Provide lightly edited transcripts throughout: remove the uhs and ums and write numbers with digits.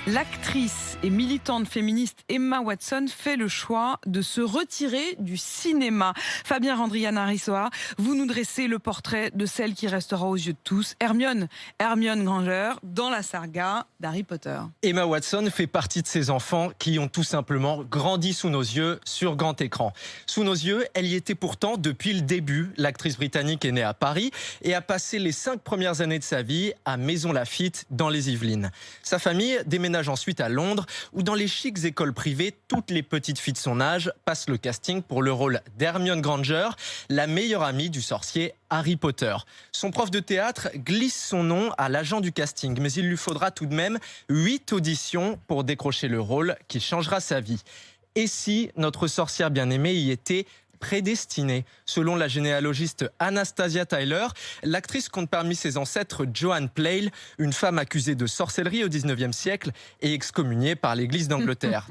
L'actrice et militante féministe Emma Watson fait le choix de se retirer du cinéma. Fabien Randrian-Arissoa, vous nous dressez le portrait de celle qui restera aux yeux de tous, Hermione Granger, dans la saga d'Harry Potter. Emma Watson fait partie de ces enfants qui ont tout simplement grandi sous nos yeux sur grand écran. Sous nos yeux, elle y était pourtant depuis le début. L'actrice britannique est née à Paris et a passé les 5 premières années de sa vie à Maisons-Laffitte dans les Yvelines. Sa famille déménage ensuite à Londres où dans les chics écoles privées, toutes les petites filles de son âge passent le casting pour le rôle d'Hermione Granger, la meilleure amie du sorcier Harry Potter. Son prof de théâtre glisse son nom à l'agent du casting, mais il lui faudra tout de même 8 auditions pour décrocher le rôle qui changera sa vie. Et si notre sorcière bien-aimée y était prédestinée? Selon la généalogiste Anastasia Tyler, l'actrice compte parmi ses ancêtres Joanne Plale, une femme accusée de sorcellerie au XIXe siècle et excommuniée par l'Église d'Angleterre.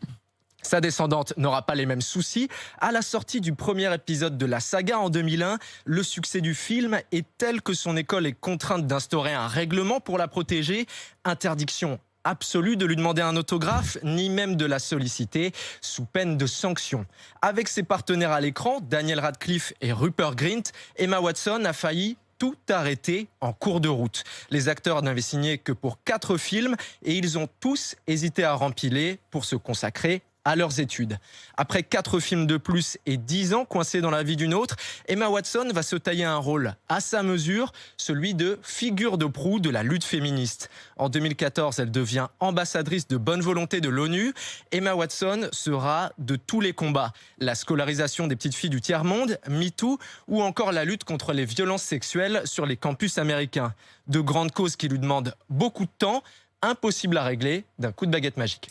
Sa descendante n'aura pas les mêmes soucis. À la sortie du premier épisode de la saga en 2001, le succès du film est tel que son école est contrainte d'instaurer un règlement pour la protéger. Interdiction absolue de lui demander un autographe, ni même de la solliciter, sous peine de sanction. Avec ses partenaires à l'écran, Daniel Radcliffe et Rupert Grint, Emma Watson a failli tout arrêter en cours de route. Les acteurs n'avaient signé que pour 4 films et ils ont tous hésité à rempiler pour se consacrer à leurs études. Après 4 films de plus et 10 ans coincés dans la vie d'une autre, Emma Watson va se tailler un rôle à sa mesure, celui de figure de proue de la lutte féministe. En 2014, elle devient ambassadrice de bonne volonté de l'ONU. Emma Watson sera de tous les combats. La scolarisation des petites filles du tiers-monde, MeToo, ou encore la lutte contre les violences sexuelles sur les campus américains. De grandes causes qui lui demandent beaucoup de temps, impossible à régler d'un coup de baguette magique.